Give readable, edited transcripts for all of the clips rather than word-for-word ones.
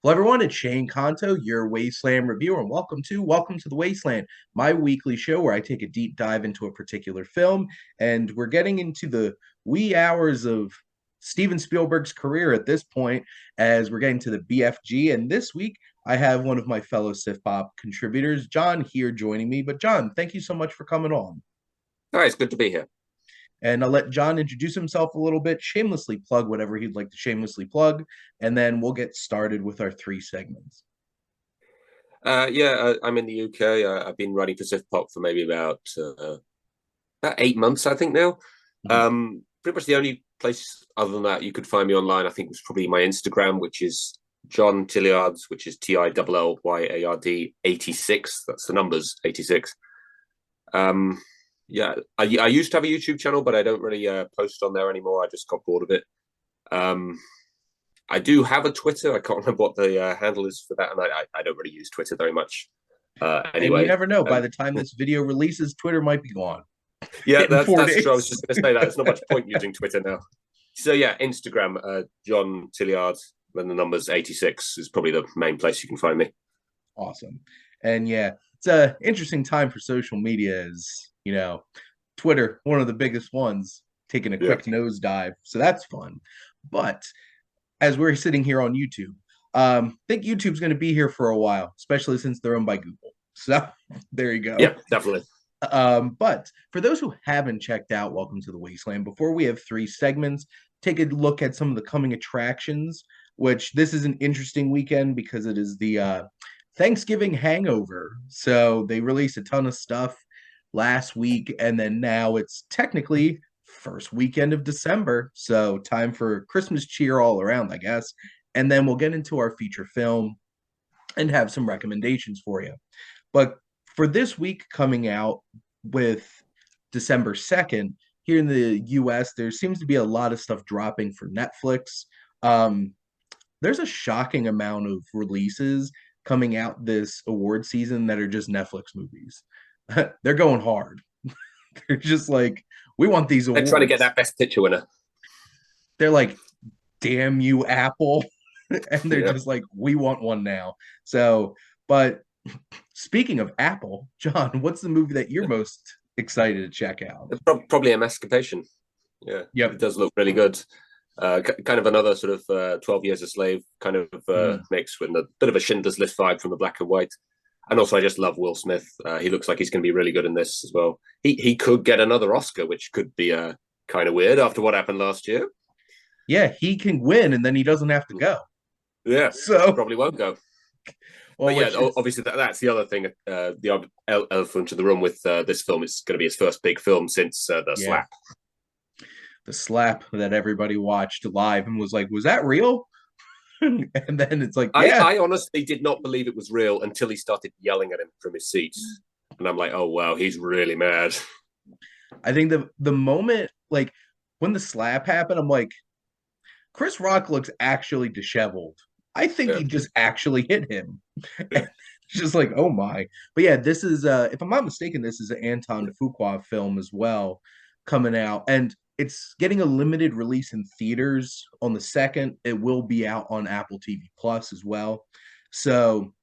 Hello, everyone. It's Shane Kanto, your Wasteland Reviewer, and welcome to the Wasteland, my weekly show where I take a deep dive into a particular film, and we're getting into the wee hours of Steven Spielberg's career at this point, as we're getting to the BFG. And this week, I have one of my fellow SiftPop contributors, John, here joining me. But John, thank you so much for coming on. All right, it's good to be here. And I'll let John introduce himself a little bit, shamelessly plug whatever he'd like to shamelessly plug, and then we'll get started with our three segments. I'm in the UK. I've been writing for SiftPop for maybe about 8 months, I think now. Mhm. Pretty much the only place other than that you could find me online, I think, was probably my Instagram, which is John Tillyards, which is TILLYARD 86. That's the numbers 86. I used to have a YouTube channel, but I don't really post on there anymore. I just got bored of it. Um, I do have a Twitter. I can't remember what the handle is for that, and I don't really use Twitter very much. And you Anyway, never know. By the time this video releases, Twitter might be gone yeah, in four that's true. I was days. just going to say that there's not much point using Twitter now. So yeah, Instagram, John Tilliard, and the numbers 86 is probably the main place you can find me. Awesome. And yeah, it's a interesting time for social media as Twitter, one of the biggest ones, taking a Yeah, quick nosedive. So that's fun. But as we're sitting here on YouTube, I think YouTube's going to be here for a while, especially since they're owned by Google. So there you go. yeah, definitely. But for those who haven't checked out Welcome to the Wasteland, before we have three segments, take a look at some of the coming attractions, which this is an interesting weekend because it is the Thanksgiving hangover. So they released a ton of stuff last week, and then now it's technically first weekend of December. So time for Christmas cheer all around, I guess. And then we'll get into our feature film and have some recommendations for you. But for this week coming out with December 2nd, here in the US, there seems to be a lot of stuff dropping for Netflix. Um, there's a shocking amount of releases coming out this award season that are just Netflix movies. They're going hard. They're just like, we want these They're trying to get awards. that Best Picture winner. They're like, damn you, Apple. And they're Yeah, just like, we want one now. So, but speaking of Apple, John, what's the movie that you're most excited to check out? probably Emancipation. Yeah, it Yep. does look really good. Kind of another sort of 12 Years a Slave kind of Mm. mix with a bit of a Schindler's List vibe from the black and white. And also, I just love Will Smith. He looks like he's going to be really good in this as well. He could get another Oscar, which could be kind of weird after what happened last year. Yeah, he can win and then he doesn't have to go. Yeah, So, probably won't go. well, But yeah, which is obviously that's the other thing. The elephant in the room with this film is going to be his first big film since The yeah, Slap. the slap that everybody watched live and was like, was that real? And then it's like, I, yeah, I honestly did not believe it was real until he started yelling at him from his seat. And I'm like, oh, wow, he's really mad. I think the moment like when the slap happened, I'm like, Chris Rock looks actually disheveled. I think Yeah. he just actually hit him. Yeah. And it's just like, oh my. But yeah, this is if I'm not mistaken, this is an Anton Fuqua film as well coming out. And it's getting a limited release in theaters on the second. It will be out on Apple TV Plus as well. So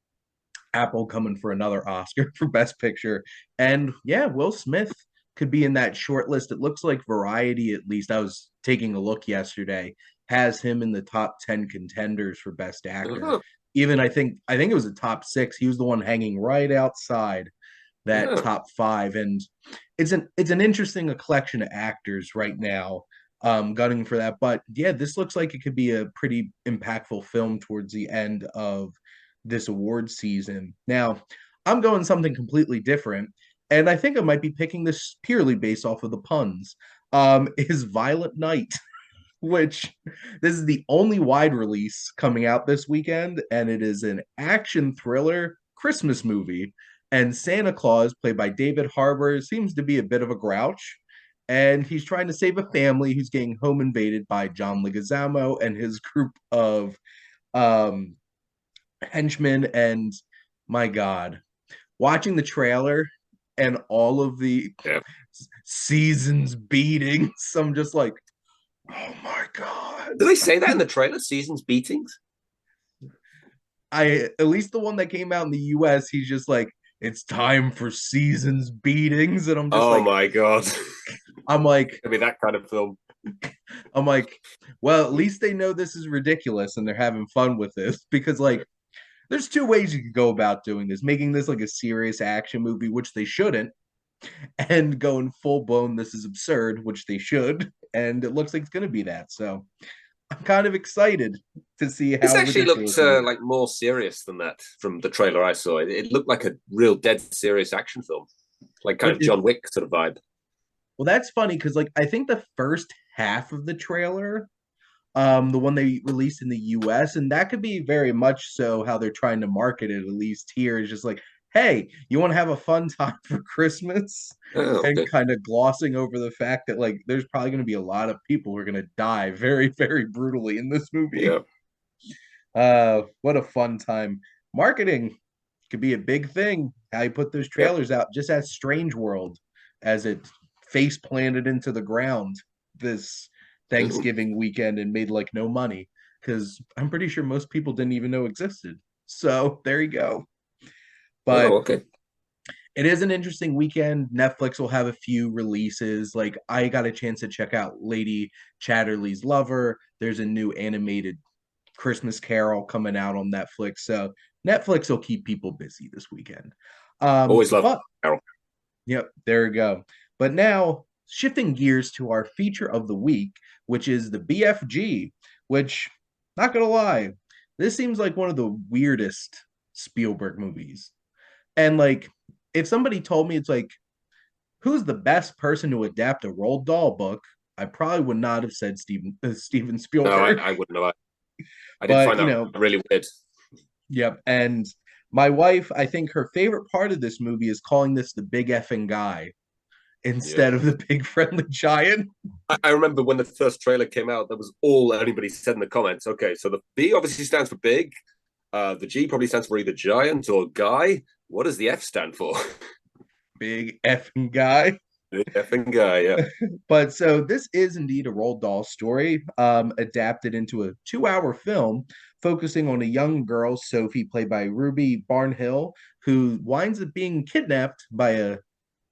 Apple coming for another Oscar for Best Picture. And yeah, Will Smith could be in that short list. It looks like Variety, at least I was taking a look yesterday, has him in the top 10 contenders for Best Actor. Uh-huh. Even I think it was a top six. He was the one hanging right outside that Uh-huh. top five. And it's an interesting collection of actors right now, gunning for that. But yeah, this looks like it could be a pretty impactful film towards the end of this award season. Now, I'm going something completely different, and I think I might be picking this purely based off of the puns. Is Violent Night, which this is the only wide release coming out this weekend, and it is an action thriller Christmas movie. And Santa Claus, played by David Harbour, seems to be a bit of a grouch. And he's trying to save a family who's getting home invaded by John Leguizamo and his group of um, henchmen. And my God, watching the trailer and all of the Yeah. seasons beatings, I'm just like, oh my God. Did they say that in the trailer? Seasons beatings? I at least the one that came out in the US, he's just like, it's time for seasons beatings, and Oh my god. I'm like, I mean that kind of film. I'm like, well, at least they know this is ridiculous and they're having fun with this because there's two ways you could go about doing this, making this like a serious action movie, which they shouldn't, and going full blown, this is absurd, which they should, and it looks like it's gonna be that. So I'm kind of excited to see This how actually looked ridiculous it is. like more serious than that from the trailer I saw. It looked like a real dead serious action film, like kind But of John Wick sort of vibe. well, that's funny because I think the first half of the trailer, the one they released in the US, and that could be very much so how they're trying to market it, at least here, is just like, hey, you want to have a fun time for Christmas? Oh, And okay. kind of glossing over the fact that there's probably going to be a lot of people who are going to die very, very brutally in this movie. Yeah. What a fun time. Marketing could be a big thing. How you put those Yep. trailers out, just as Strange World, as it face planted into the ground this Ooh. Thanksgiving weekend and made like no money because I'm pretty sure most people didn't even know existed. So there you go. Oh, But okay. it is an interesting weekend. Netflix will have a few releases. Like I got a chance to check out Lady Chatterley's Lover. There's a new animated Christmas Carol coming out on Netflix. So Netflix will keep people busy this weekend. Always love But Carol. yep, there we go. But now shifting gears to our feature of the week, which is the BFG, which not gonna lie, this seems like one of the weirdest Spielberg movies. And if somebody told me it's like, who's the best person to adapt a Roald Dahl book, I probably would not have said Steven No, Spielberg. I wouldn't know. I did But find that really weird. yep. And my wife, I think her favorite part of this movie is calling this the big effing guy Yeah. instead of the big friendly giant. I remember when the first trailer came out, that was all anybody said in the comments. Okay, so the B obviously stands for big. The G probably stands for either giant or guy. What does the F stand for? Big effing guy. Effing guy, yeah. But so this is indeed a Roald Dahl story, adapted into a 2 hour film focusing on a young girl, Sophie, played by Ruby Barnhill, who winds up being kidnapped by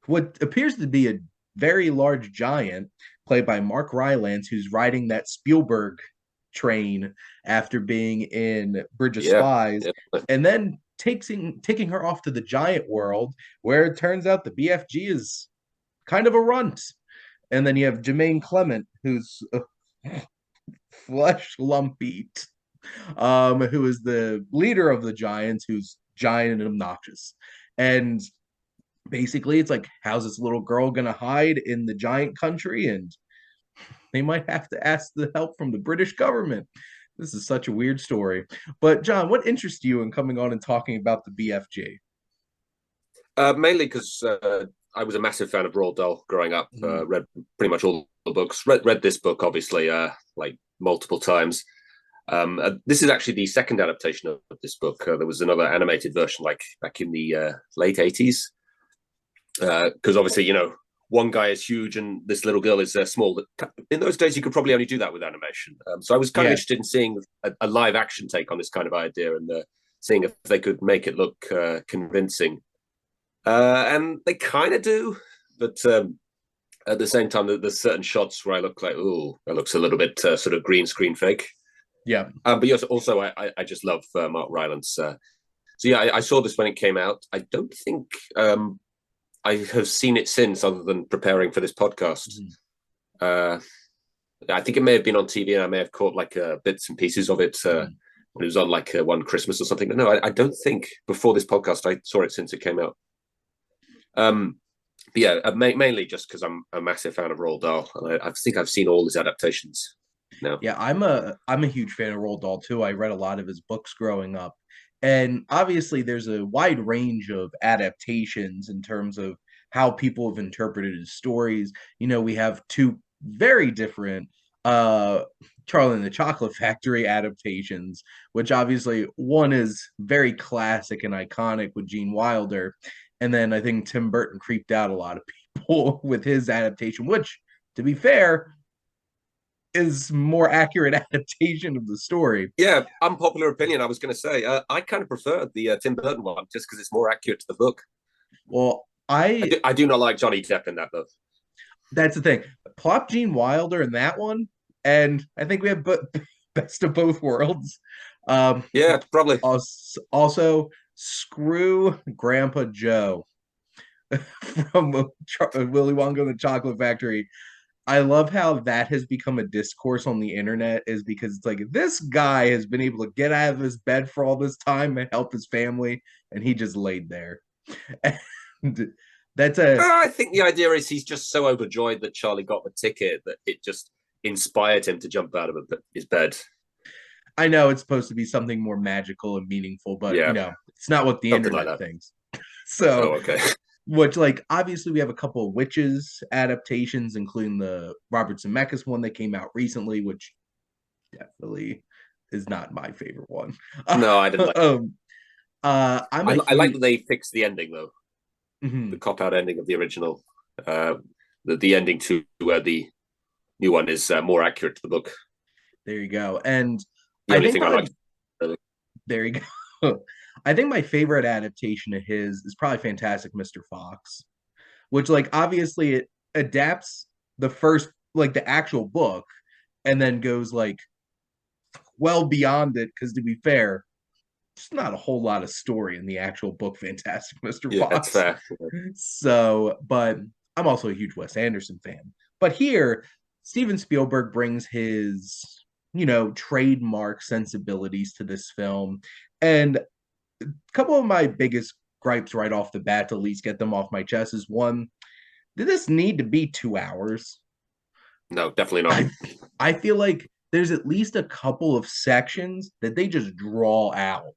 what appears to be a very large giant, played by Mark Rylance, who's riding that Spielberg train after being in Bridge of Yeah. Spies, Yeah. and then taking her off to the giant world, where it turns out the BFG is kind of a runt. And then you have Jermaine Clement, who's flesh lumpy, who is the leader of the Giants, who's giant and obnoxious. And basically, it's like, how's this little girl gonna hide in the giant country? And they might have to ask the help from the British government. This is such a weird story. But John, what interests you in coming on and talking about the BFG? Mainly because I was a massive fan of Roald Dahl growing up. Mhm. Read pretty much all the books. Read this book obviously like multiple times. This is actually the second adaptation of this book. There was another animated version like back in the late 80s. Because obviously, one guy is huge and this little girl is small. In those days, you could probably only do that with animation. So I was kind of Yeah, interested in seeing a live action take on this kind of idea and seeing if they could make it look convincing. And they kind of do, but at the same time, there's certain shots where I look like, oh, that looks a little bit sort of green screen fake. yeah. But yes, also, I just love Mark Rylance. So yeah, I saw this when it came out. I don't think I have seen it since, other than preparing for this podcast. Mhm. Uh, I think it may have been on TV, and I may have caught like bits and pieces of it Mhm. when it was on like one Christmas or something. But no, I don't think before this podcast I saw it since it came out. Um, but yeah, mainly just because I'm a massive fan of Roald Dahl, and I think I've seen all his adaptations now. Yeah, I'm a huge fan of Roald Dahl too. I read a lot of his books growing up. And obviously there's a wide range of adaptations in terms of how people have interpreted his stories. We have two very different uh Charlie and the Chocolate Factory adaptations, which obviously one is very classic and iconic with Gene Wilder. And then I think Tim Burton creeped out a lot of people with his adaptation, which to be fair, is more accurate adaptation of the story. Yeah, unpopular opinion. I was going to say I kind of prefer the Tim Burton one just because it's more accurate to the book. Well, I do not like Johnny Depp in that though. that's the thing. Plop Gene Wilder in that one, and I think we have best of both worlds. Um, Yeah, probably. also screw Grandpa Joe from Willy Wonka and the Chocolate Factory. I love how that has become a discourse on the internet, is because it's like this guy has been able to get out of his bed for all this time and help his family, and he just laid there. And that's a I think the idea is he's just so overjoyed that Charlie got the ticket that it just inspired him to jump out of his bed. I know it's supposed to be something more magical and meaningful, but Yeah, it's not what the something like internet that. thinks. So, Oh, okay. which like obviously we have a couple of witches adaptations, including the Robert Zemeckis one that came out recently, which definitely is not my favorite one. No, I didn't like. I'm a I like huge that they fixed the ending though, the Mhm. cop out ending of the original. Uh, the ending to where the new one is more accurate to the book. There you go. And The I only think thing I probably like. Really. there you go. I think my favorite adaptation of his is probably Fantastic Mr. Fox, which like obviously it adapts the first like the actual book and then goes like well beyond it, because to be fair, there's not a whole lot of story in the actual book Fantastic Mr. Yeah, that's Fox. fair. So, but I'm also a huge Wes Anderson fan. But here, Steven Spielberg brings his, trademark sensibilities to this film. And a couple of my biggest gripes right off the bat, to at least get them off my chest, is one, did this need to be 2 hours? No, definitely not. I I feel like there's at least a couple of sections that they just draw out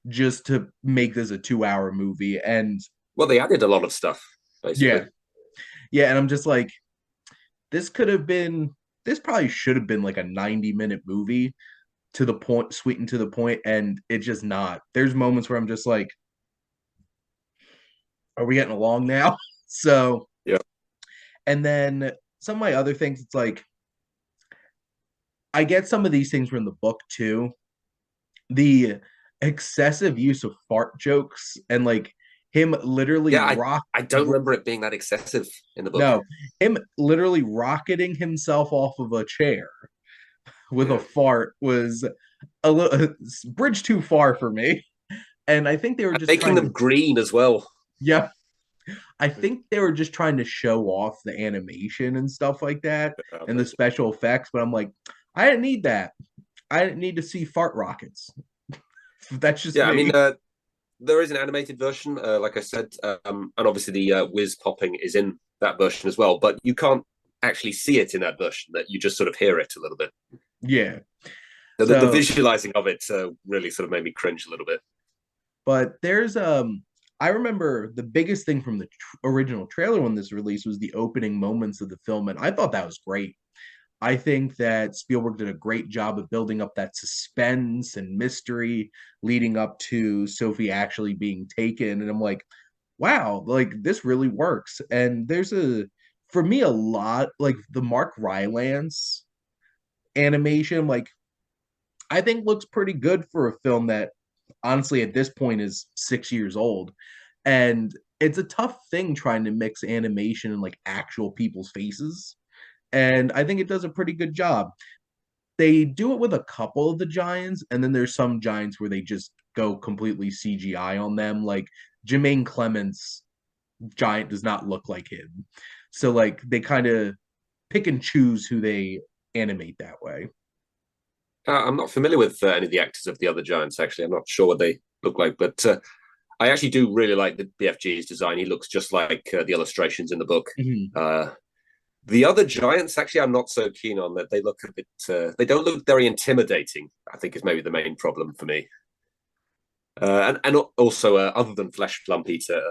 just to make this a 2 hour movie. And Well, they added a lot of stuff yeah, basically. yeah, and I'm just like, this could have been this probably should have been like a 90-minute movie, to the point, sweetened to the point, and it's just not. There's moments where I'm just like, are we getting along now? So, Yeah, and then some of my other things, it's like I get some of these things were in the book too. The excessive use of fart jokes and like him literally yeah. I don't remember it being that excessive in the book. no, him literally rocketing himself off of a chair with a Yeah, fart was a little bridge too far for me. And I think they were and just making trying them to, green as well. yeah, I think they were just trying to show off the animation and stuff like that and the special effects. But I'm like, I didn't need that. I didn't need to see fart rockets. That's just Yeah, I mean, me. there is an animated version, like I said, and obviously the whiz popping is in that version as well. But you can't actually see it in that version; that you just sort of hear it a little bit. Yeah. The So, visualizing of it really sort of made me cringe a little bit. but there's I remember the biggest thing from the original trailer when this released was the opening moments of the film, and I thought that was great. I think that Spielberg did a great job of building up that suspense and mystery leading up to Sophie actually being taken. And I'm like, wow, like this really works. And there's for me, a lot like the Mark Rylance animation, like I think looks pretty good for a film that honestly at this point is 6 years old. And it's a tough thing trying to mix animation and like actual people's faces. And I think it does a pretty good job. They do it with a couple of the giants, and then there's some giants where they just go completely CGI on them. Like Jermaine Clement's giant does not look like him. So like they kind of pick and choose who they animate that way. I'm not familiar with any of the actors of the other giants. Actually, I'm not sure what they look like, but I actually do really like the BFG's design. He looks just like the illustrations in the book. Mhm. The other giants, actually, I'm not so keen on that. They look a bit. They don't look very intimidating. I think is maybe the main problem for me. And also, other than Flesh Lump Eater,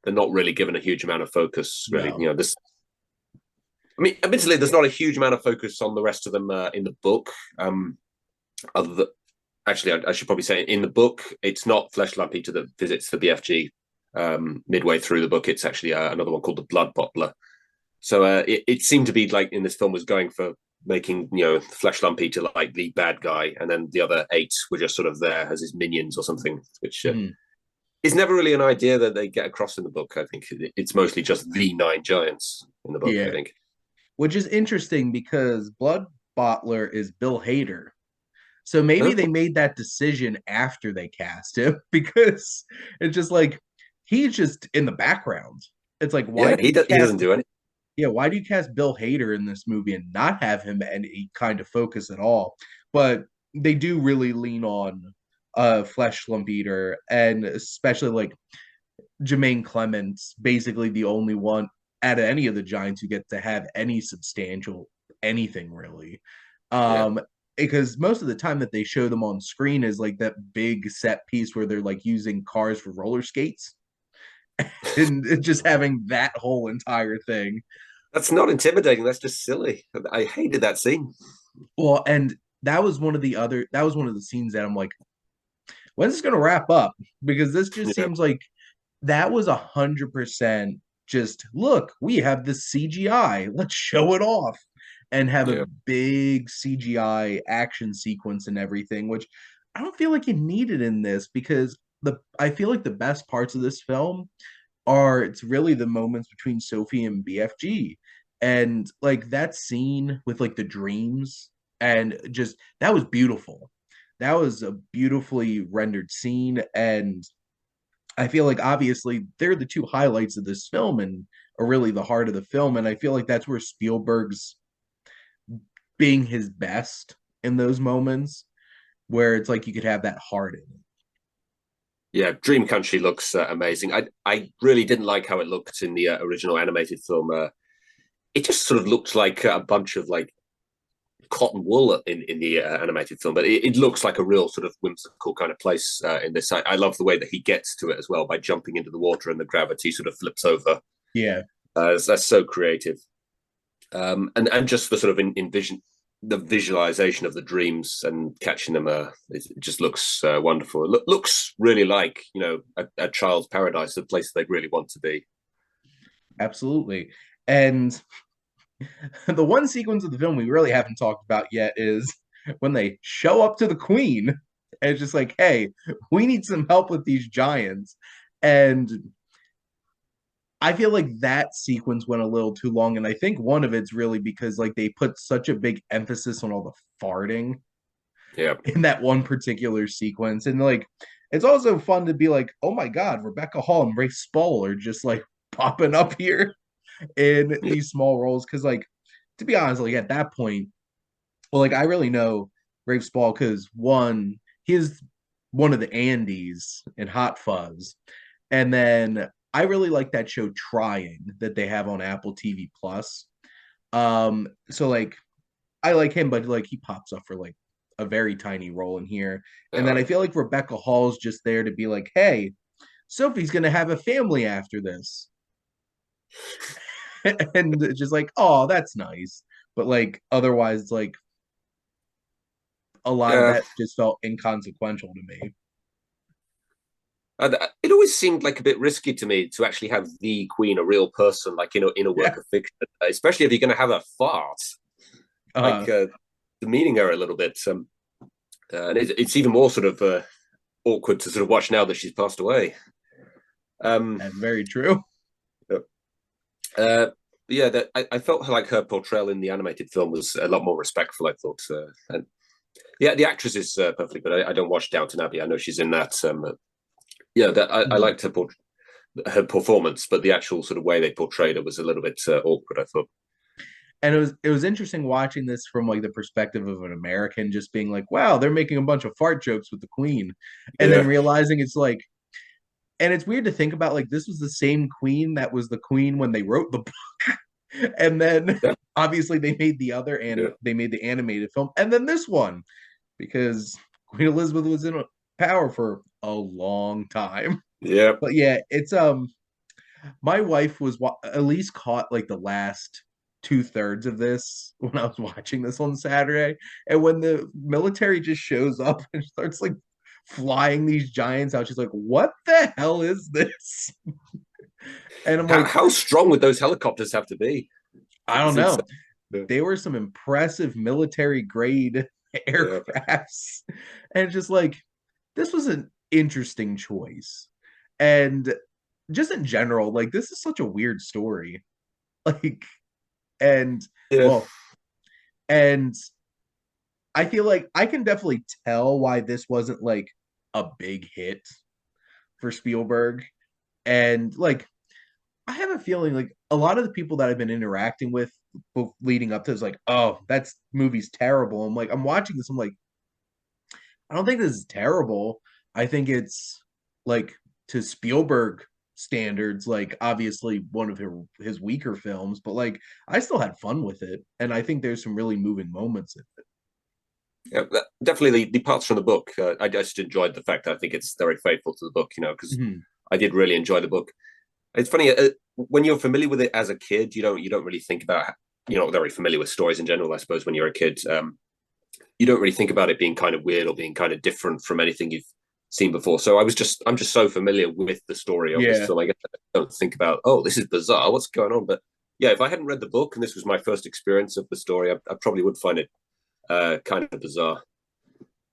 they're not really given a huge amount of focus. Really, No. this. I mean, admittedly, there's not a huge amount of focus on the rest of them in the book. Other than, actually, I should probably say in the book, it's not Flesh Lump Eater that visits the BFG. Midway through the book, it's actually another one called the Blood Bottler. So it seemed to be like in this film was going for making Flesh Lumpy to like the bad guy, and then the other 8 were just sort of there as his minions or something, which Mhm. is never really an idea that they get across in the book. I think it's mostly just the 9 giants in the book, I Yeah, think. which is interesting because Blood Bottler is Bill Hader. So maybe Oh, they made that decision after they cast him because it's just like he's just in the background. It's like why yeah, do you he cast doesn't do anything. why do you cast Bill Hader in this movie and not have him any kind of focus at all? But they do really lean on Flesh Lump Eater and especially like Jermaine Clements, basically the only one out of any of the Giants who get to have any substantial anything really. Yeah, Um, because most of the time that they show them on screen is like that big set piece where they're like using cars for roller skates and just having that whole entire thing. that's not intimidating. That's just silly. I hated that scene. Well, and that was one of the scenes that I'm like, when's this gonna wrap up? Because this just Yeah, seems like that was 100% just look, we have this CGI, let's show it off and have a yeah, big CGI action sequence and everything, which I don't feel like you needed in this because the I feel like the best parts of this film are it's really the moments between Sophie and BFG. And like that scene with like the dreams and just that was beautiful. That was a beautifully rendered scene and I feel like obviously they're the two highlights of this film and are really the heart of the film. And I feel like that's where Spielberg's being his best in those moments where it's like you could have that heart in it. yeah. Dream Country looks amazing. I really didn't like how it looked in the original animated film. It just sort of looked like a bunch of like cotton wool in the animated film, but it looks like a real sort of whimsical kind of place in this. I love the way that he gets to it as well by jumping into the water and the gravity sort of flips over. Yeah, That's so creative, and just the sort of envision the visualization of the dreams and catching them. It just looks wonderful. It looks really like a child's paradise, a place they really want to be. absolutely. And the one sequence of the film we really haven't talked about yet is when they show up to the Queen. And it's just like, hey, we need some help with these giants. And I feel like that sequence went a little too long. And I think one of it's really because like they put such a big emphasis on all the farting Yeah, in that one particular sequence. And like it's also fun to be like, oh my God, Rebecca Hall and Ray Spall are just like popping up here in yeah, these small roles. Cause like to be honest, like at that point, well, like I really know Rafe Spall because one, he's one of the Andes in Hot Fuzz. And then I really like that show Trying that they have on Apple TV Plus. So like I like him, but like he pops up for like a very tiny role in here. And then I yeah. feel like Rebecca Hall's just there to be like, hey, Sophie's gonna have a family after this. And just like, oh, that's nice. But like otherwise, like a lot of Yeah. that just felt inconsequential to me. It always seemed like a bit risky to me to actually have the Queen, a real person, like in a Yeah. work of fiction, especially if you're going to have a fart. Uh, Like demeaning her a little bit, and it's even more sort of awkward to sort of watch now that she's passed away. Um, that's very true. uh, yeah, I felt like her portrayal in the animated film was a lot more respectful. I thought, and yeah, the actress is perfectly good. I don't watch Downton Abbey. I know she's in that. Yeah, I Mhm. liked her performance, but the actual sort of way they portrayed it was a little bit awkward, I thought. And it was interesting watching this from like the perspective of an American, just being like, wow, they're making a bunch of fart jokes with the Queen, and then Yeah, realizing it's like, and it's weird to think about like this was the same Queen that was the Queen when they wrote the book, and then yeah, obviously they made yeah, they made the animated film, and then this one because Queen Elizabeth was in power for a long time. yeah. But yeah, it's my wife was at least caught like the last two-thirds of this when I was watching this on Saturday. And when the military just shows up and starts like flying these giants out, she's like, what the hell is this? And I'm like, How strong would those helicopters have to be? I don't It's insane. know. Yeah. they were some impressive military grade Yeah. aircrafts. And just like, this was an interesting choice. And just in general, like, this is such a weird story. Like, and Yeah. well, and I feel like I can definitely tell why this wasn't like a big hit for Spielberg. And like, I have a feeling like a lot of the people that I've been interacting with leading up to is like, oh, that's movie's terrible. I'm like, I'm watching this, I'm like, I don't think this is terrible. I think it's like, to Spielberg standards, like obviously one of his weaker films, but like I still had fun with it. And I think there's some really moving moments in it. Yeah, definitely the parts from the book. I just enjoyed the fact that I think it's very faithful to the book, because Mhm. I did really enjoy the book. It's funny when you're familiar with it as a kid, you don't really think about you're not very familiar with stories in general. I suppose when you're a kid, you don't really think about it being kind of weird or being kind of different from anything you've seen before. So I'm just so familiar with the story of this Yeah. film. I guess I don't think about, oh, this is bizarre. What's going on? But yeah, if I hadn't read the book and this was my first experience of the story, I probably would find it kind of bizarre.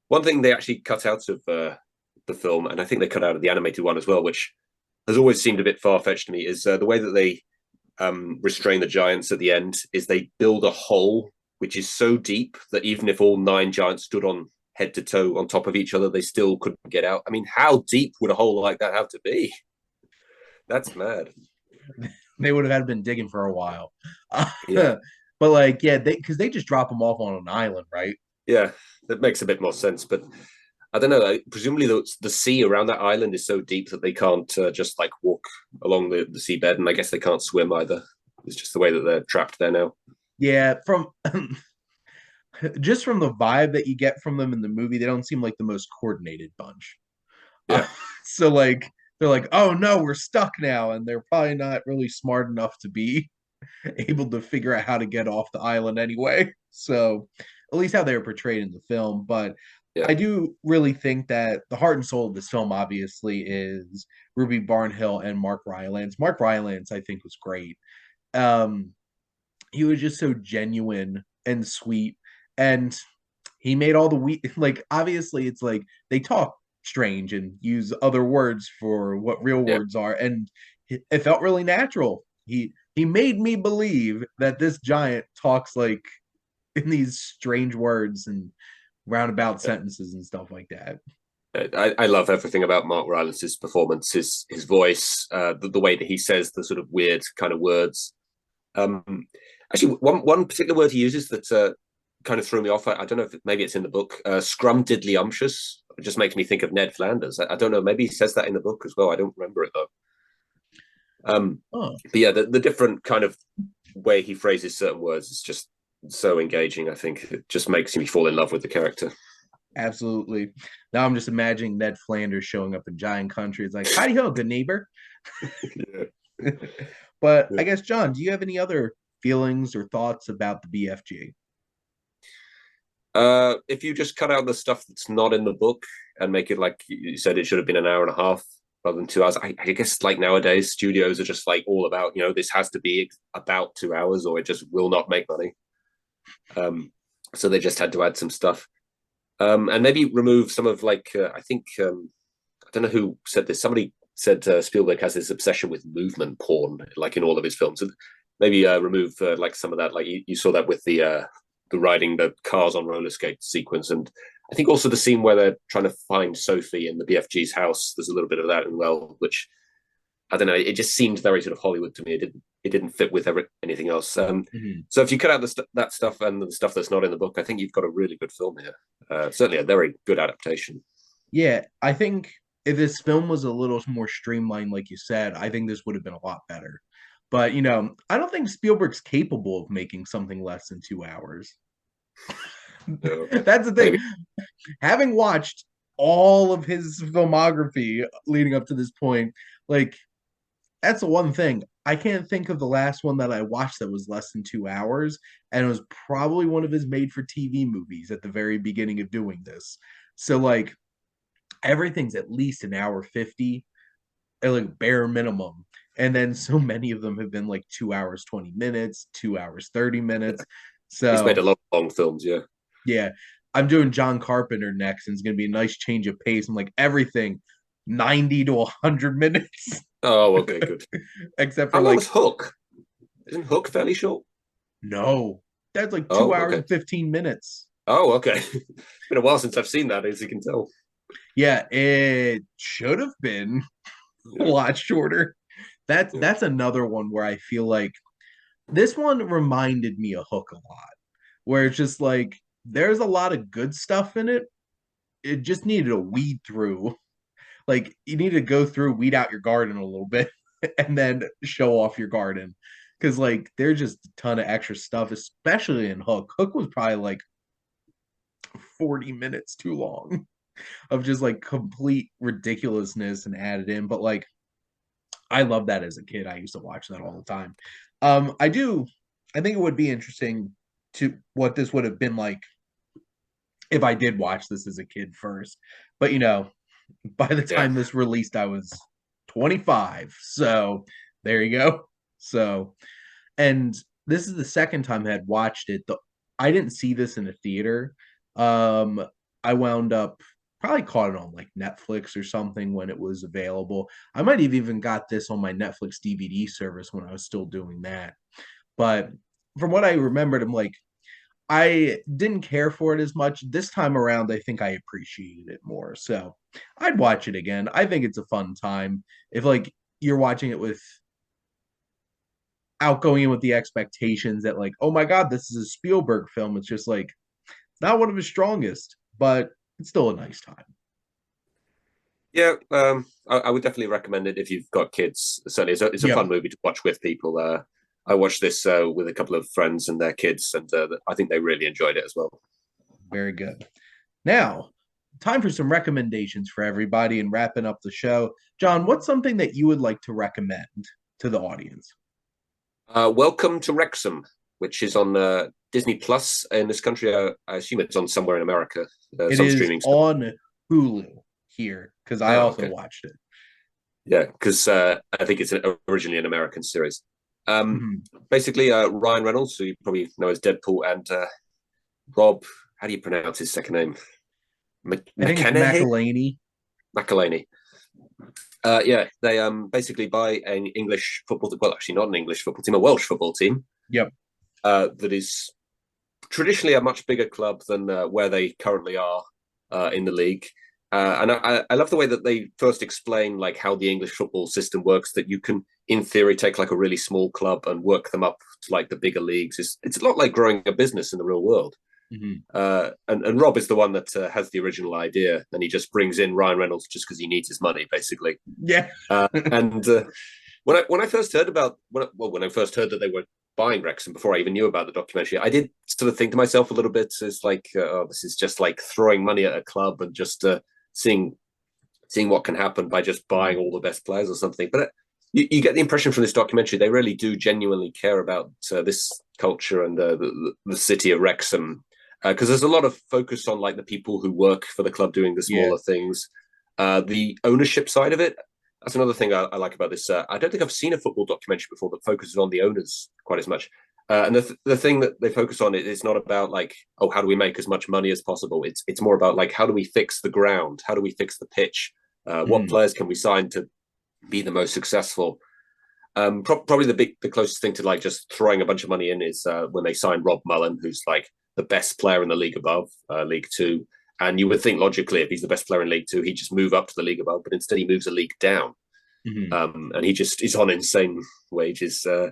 One thing they actually cut out of the film, and I think they cut out of the animated one as well, which has always seemed a bit far fetched to me, is the way that they restrain the giants at the end. Is they build a hole which is so deep that even if all nine giants stood on head to toe on top of each other, they still couldn't get out. I mean, how deep would a hole like that have to be? That's mad. They would have had been digging for a while. Yeah, But like, yeah, they just drop them off on an island, right? yeah, that makes a bit more sense. But I don't know. Presumably, the sea around that island is so deep that they can't just like walk along the seabed, and I guess they can't swim either. It's just the way that they're trapped there now. Yeah, from just from the vibe that you get from them in the movie, they don't seem like the most coordinated bunch. Uh, Yeah, so like, they're like, oh no, we're stuck now, and they're probably not really smart enough to be able to figure out how to get off the island anyway. So at least how they were portrayed in the film. But yeah, I do really think that the heart and soul of this film obviously is Ruby Barnhill and Mark Rylance. Mark Rylance, I think, was great. Um, he was just so genuine and sweet, and he made all the like, obviously it's like they talk strange and use other words for what real yeah. words are, and it felt really natural. He made me believe that this giant talks like in these strange words and roundabout sentences and stuff like that. I love everything about Mark Rylance's performance, his voice, the way that he says the sort of weird kind of words. Um, Actually, one particular word he uses that kind of threw me off. I don't know if maybe it's in the book. Scrumdiddlyumptious. It just makes me think of Ned Flanders. I don't know. Maybe he says that in the book as well. I don't remember it though. Oh, But yeah, the different kind of way he phrases certain words is just so engaging. I think it just makes me fall in love with the character. absolutely. Now I'm just imagining Ned Flanders showing up in Giant Country. It's like, howdy ho, good neighbor. Yeah. But Yeah. I guess, John, do you have any other feelings or thoughts about the BFG? If you just cut out the stuff that's not in the book and make it like you said, it should have been an hour and a half rather than 2 hours. I guess like nowadays, studios are just like all about, this has to be about 2 hours or it just will not make money. So they just had to add some stuff. And maybe remove some of like, I think, I don't know who said this. Somebody said Spielberg has this obsession with movement porn, like in all of his films. And maybe remove like some of that. Like you saw that with the riding the cars on roller skates sequence, and I think also the scene where they're trying to find Sophie in the BFG's house. There's a little bit of that as well, which I don't know. It just seemed very sort of Hollywood to me. It didn't fit with anything else. Mhm. So if you cut out that stuff and the stuff that's not in the book, I think you've got a really good film here. Certainly a very good adaptation. Yeah, I think if this film was a little more streamlined, like you said, I think this would have been a lot better. But I don't think Spielberg's capable of making something less than 2 hours. So That's the thing. maybe Having watched all of his filmography leading up to this point, like, that's the one thing. I can't think of the last one that I watched that was less than 2 hours, and it was probably one of his made for TV movies at the very beginning of doing this. So like, everything's at least an hour 50, like bare minimum. And then so many of them have been like 2 hours, 20 minutes, 2 hours, 30 minutes. He's made a So lot of long films, yeah. yeah, I'm doing John Carpenter next, and it's going to be a nice change of pace. I'm like, everything 90 to 100 minutes, Oh, okay, good. except for How long like, is Hook? Isn't Hook fairly short? no, that's like two Oh, hours okay. and 15 minutes. Oh, okay. It's been a while since I've seen that, as you can tell. Yeah, it should have been a Yeah, lot shorter. That's yeah, that's another one where I feel like this one reminded me of Hook a lot, where it's just like there's a lot of good stuff in it. It just needed to weed through. Like you need to go through, weed out your garden a little bit, and then show off your garden. Because like there's just a ton of extra stuff, especially in Hook. Hook was probably like 40 minutes too long of just like complete ridiculousness and added in. But like I love that as a kid. I used to watch that all the time. I do. I think it would be interesting to what this would have been like if I did watch this as a kid first. But by the yeah. time this released, I was 25. So there you go. So, and this is the second time I had watched it. I didn't see this in a theater. Um, I wound up probably caught it on like Netflix or something when it was available. I might have even got this on my Netflix DVD service when I was still doing that. But from what I remembered, I'm like, I didn't care for it as much. This time around, I think I appreciated it more. So I'd watch it again. I think it's a fun time. If like you're watching it with outgoing in with the expectations that like, oh my God, this is a Spielberg film. It's just like not one of his strongest, but it's still a nice time. Yeah, I would definitely recommend it if you've got kids. Certainly, it's a Yep, fun movie to watch with people. I watched this with a couple of friends and their kids, and I think they really enjoyed it as well. very good. Now, time for some recommendations for everybody and wrapping up the show. John, what's something that you would like to recommend to the audience? Welcome to Wrexham, which is on Disney Plus in this country. I assume it's on somewhere in America, It some is streaming. on Hulu here because I Oh, also okay. watched it. Yeah, because I think it's originally an American series. Um, Mhm. Basically, Ryan Reynolds, who you probably know as Deadpool, and Rob, how do you pronounce his second name? I think it's McConaughey? McElhaney. McElhaney. Yeah, they basically buy an English football, well, actually not an English football team, a Welsh football team Yep. that is traditionally a much bigger club than where they currently are in the league. And I love the way that they first explain like how the English football system works. That you can, in theory, take like a really small club and work them up to like the bigger leagues. It's a lot like growing a business in the real world. Mhm. And Rob is the one that has the original idea, and he just brings in Ryan Reynolds just because he needs his money, basically. Yeah. And when I first heard about when I first heard that they were buying Wrexham before I even knew about the documentary, I did sort of think to myself a little bit, it's like, oh, this is just like throwing money at a club and just seeing seeing what can happen by just buying Mhm. all the best players or something. But you get the impression from this documentary they really do genuinely care about this culture and the city of Wrexham, because there's a lot of focus on like the people who work for the club doing the Yeah. smaller things, the ownership side of it. That's another thing I like about this. I don't think I've seen a football documentary before that focuses on the owners quite as much. And the thing that they focus on is not about like, oh, how do we make as much money as possible? It's more about like, how do we fix the ground? How do we fix the pitch? What Mhm. players can we sign to be the most successful? Probably the closest thing to like just throwing a bunch of money in is when they signed Rob Mullen, who's like the best player in the league above, League Two. And you would think logically, if he's the best player in League Two, he'd just move up to the league above, but instead he moves a league down, Mhm. and he just is on insane wages. So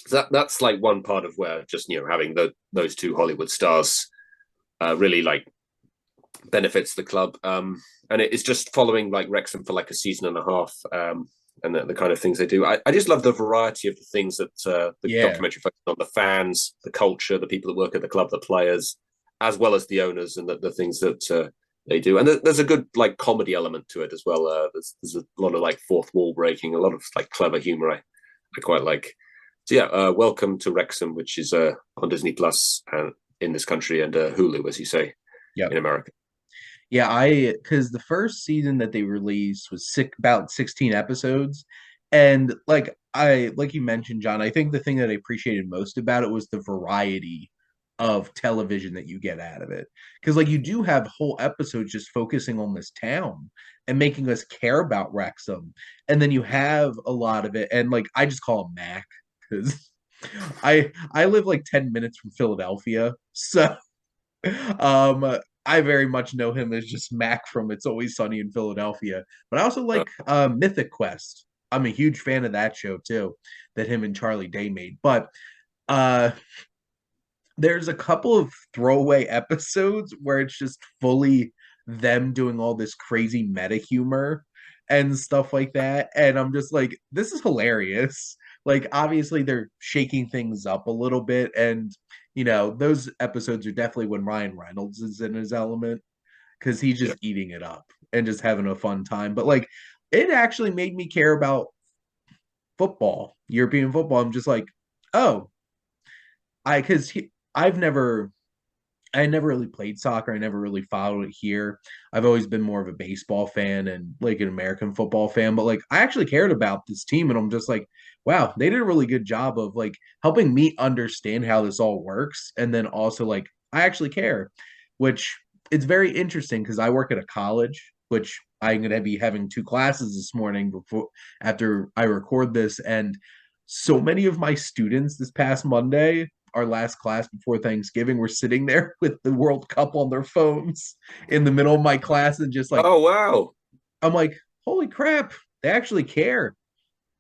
that's like one part of where just having those two Hollywood stars really like benefits the club. And it's just following like Wrexham for like a season and a half. And the kind of things they do. I just love the variety of the things that the Yeah. documentary focuses on: the fans, the culture, the people that work at the club, the players, as well as the owners and the things that they do. And there's a good like comedy element to it as well. There's a lot of like fourth wall breaking, a lot of like clever humor. I quite like. So yeah, welcome to Wrexham, which is on Disney Plus and in this country, and Hulu, as you say, Yep. in America. Yeah, because the first season that they released was about 16 episodes, And like you mentioned, John, I think the thing that I appreciated most about it was the variety of television that you get out of it. Because like you do have whole episodes just focusing on this town and making us care about Wrexham. And then you have a lot of it, and like I just call him Mac because I live like 10 minutes from Philadelphia. So I very much know him as just Mac from It's Always Sunny in Philadelphia. But I also Uh, like Mythic Quest. I'm a huge fan of that show too, that him and Charlie Day made. But uh there's a couple of throwaway episodes where it's just fully them doing all this crazy meta humor and stuff like that. And I'm just like, this is hilarious. Like, obviously, they're shaking things up a little bit. And, those episodes are definitely when Ryan Reynolds is in his element because he's yeah. just eating it up and just having a fun time. But, like, it actually made me care about football, European football. I'm just like, oh, because I've never I never really played soccer. I never really followed it here. I've always been more of a baseball fan and like an American football fan. But like I actually cared about this team, and I'm just like, wow, they did a really good job of like helping me understand how this all works. And then also like I actually care, which it's very interesting because I work at a college, which I'm gonna be having two classes this morning before after I record this. And so many of my students this past Monday, our last class before Thanksgiving, were sitting there with the World Cup on their phones in the middle of my class and just like, Oh wow. I'm like, holy crap, they actually care.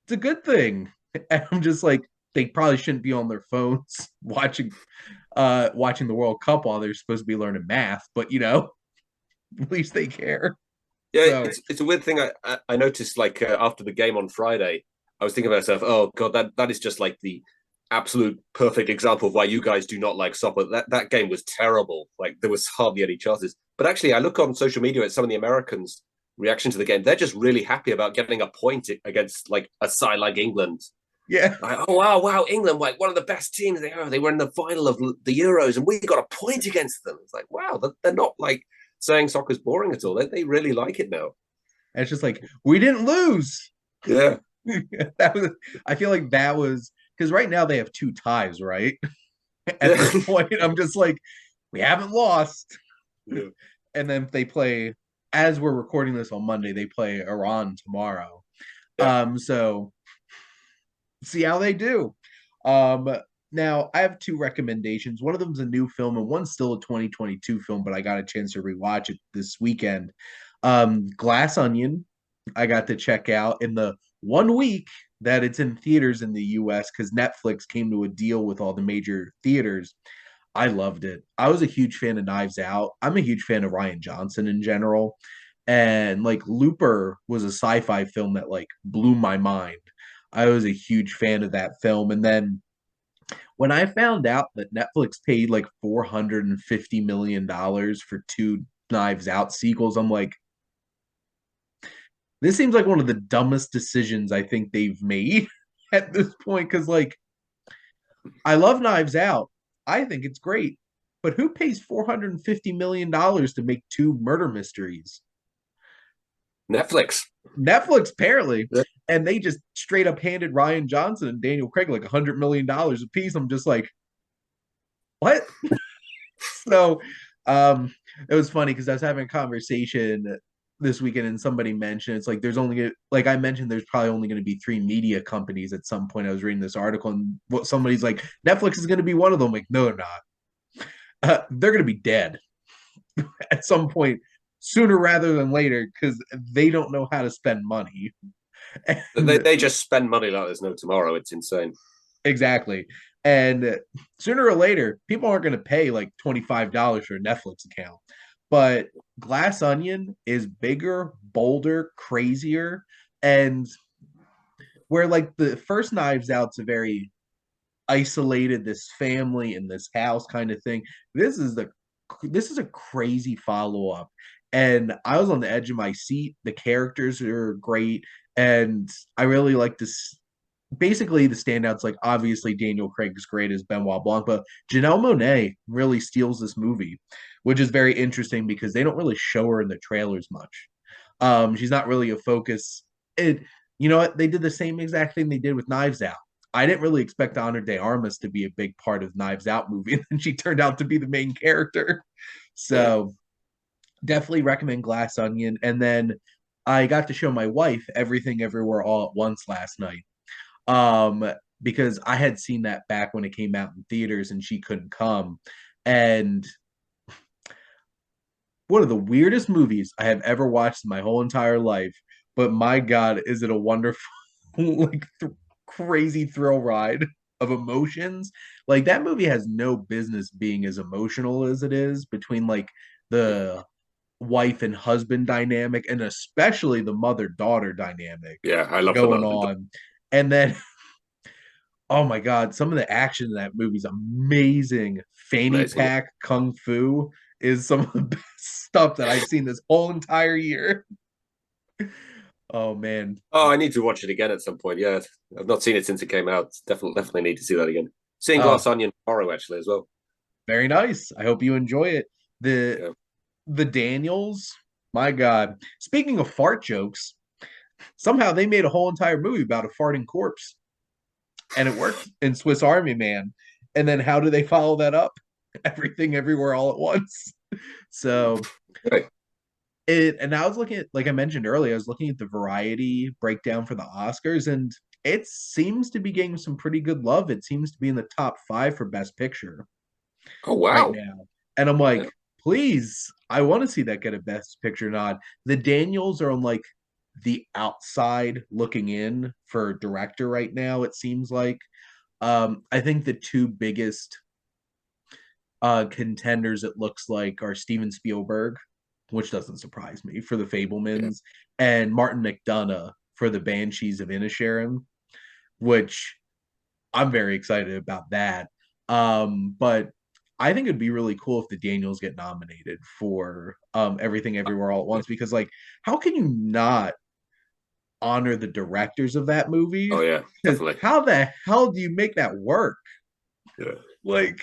It's a good thing. And I'm just like, they probably shouldn't be on their phones watching the World Cup while they're supposed to be learning math, but at least they care. Yeah, So it's a weird thing. I noticed like after the game on Friday, I was thinking to myself, oh god, that is just like the absolute perfect example of why you guys do not like soccer. That game was terrible. Like there was hardly any chances. But actually, I look on social media at some of the Americans' reaction to the game. They're just really happy about getting a point against like a side like England. yeah. Like, oh wow, wow, England, like one of the best teams they are. They were in the final of the Euros, and we got a point against them. It's like wow, they're not like saying soccer's boring at all. They really like it now. And it's just like, we didn't lose. Yeah, That was I feel like that was because right now they have two ties, right? At yeah, this point, I'm just like, we haven't lost. yeah. And then they play, as we're recording this on Monday, they play Iran tomorrow. Yeah. So see how they do. Um, Now I have two recommendations. One of them's a new film, and one's still a 2022 film, but I got a chance to rewatch it this weekend. Glass Onion, I got to check out in the 1 week that it's in theaters in the US because Netflix came to a deal with all the major theaters. I loved it. I was a huge fan of Knives Out. I'm a huge fan of Ryan Johnson in general. And like Looper was a sci-fi film that like blew my mind. I was a huge fan of that film. And then when I found out that Netflix paid like $450 million for two Knives Out sequels, I'm like, this seems like one of the dumbest decisions I think they've made at this point. Cause like I love Knives Out. I think it's great. But who pays $450 million to make two murder mysteries? Netflix. Netflix, apparently. Yeah. And they just straight up handed Ryan Johnson and Daniel Craig like $100 million a piece. I'm just like, what? So it was funny because I was having a conversation this weekend and somebody mentioned it's like there's only like I mentioned there's probably only going to be three media companies at some point. I was reading this article and what somebody's like Netflix is going to be one of them. I'm like, no, they're not. They're going to be dead at some point sooner rather than later because they don't know how to spend money. And They just spend money like there's no tomorrow. It's insane. exactly. And sooner or later, people aren't going to pay like $25 for a Netflix account. But Glass Onion is bigger, bolder, crazier. And where like the first Knives Out's a very isolated, this family in this house kind of thing. This is a crazy follow up. And I was on the edge of my seat. The characters are great. And I really like this basically the standouts like obviously Daniel Craig's great as Benoit Blanc, but Janelle Monáe really steals this movie, which is very interesting because they don't really show her in the trailers much. She's not really a focus. It You know what? They did the same exact thing they did with Knives Out. I didn't really expect Ana de Armas to be a big part of Knives Out movie, and then she turned out to be the main character. Yeah. So definitely recommend Glass Onion. And then I got to show my wife Everything Everywhere All at Once last night. Um, because I had seen that back when it came out in theaters and she couldn't come. And one of the weirdest movies I have ever watched in my whole entire life. But my God, is it a wonderful, like crazy thrill ride of emotions? Like that movie has no business being as emotional as it is between like the wife and husband dynamic and especially the mother-daughter dynamic Yeah, I love the going mother. on. And then oh my God, some of the action in that movie is amazing. Fanny Amazing. pack kung fu is some of the best stuff that I've seen this whole entire year. Oh man. Oh, I need to watch it again at some point. Yeah, I've not seen it since it came out. Definitely need to see that again. Seeing Glass Oh, Onion tomorrow actually as well. very nice. I hope you enjoy it. The Yeah. the Daniels, my God. Speaking of fart jokes, somehow they made a whole entire movie about a farting corpse. And it worked in Swiss Army Man. And then how do they follow that up? Everything everywhere all at once. So Right. and I was looking at, like I mentioned earlier, I was looking at the variety breakdown for the Oscars, and it seems to be getting some pretty good love. It seems to be in the top five for Best Picture Oh right wow. now. And I'm Yeah. like, please, I want to see that get a Best Picture nod. The Daniels are on like the outside looking in for director right now, it seems like. I think the two biggest contenders it looks like are Steven Spielberg, which doesn't surprise me, for the Yeah. Fablemans, and Martin McDonough for the Banshees of Inisherin, which I'm very excited about that. But I think it'd be really cool if the Daniels get nominated for Everything Everywhere All at Yeah. Once, because like how can you not honor the directors of that movie? Oh yeah, Because definitely. how the hell do you make that work? Yeah. Like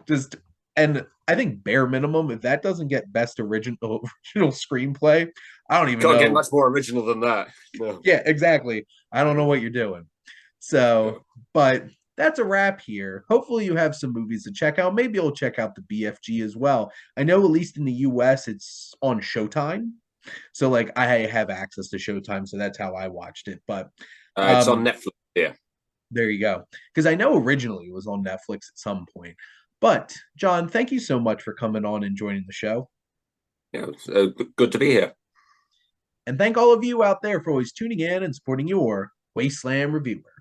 just and I think bare minimum, if that doesn't get best original screenplay, I don't even Can't get know. much more original than that. No. Yeah, exactly. I don't know what you're doing. So, No. but that's a wrap here. Hopefully you have some movies to check out. Maybe you'll check out the BFG as well. I know at least in the US it's on Showtime. So like I have access to Showtime, so that's how I watched it. But It's on um Netflix. Yeah. there you go. Because I know originally it was on Netflix at some point. But John, thank you so much for coming on and joining the show. Yeah. It's, good to be here. And thank all of you out there for always tuning in and supporting your Wasteland Reviewer.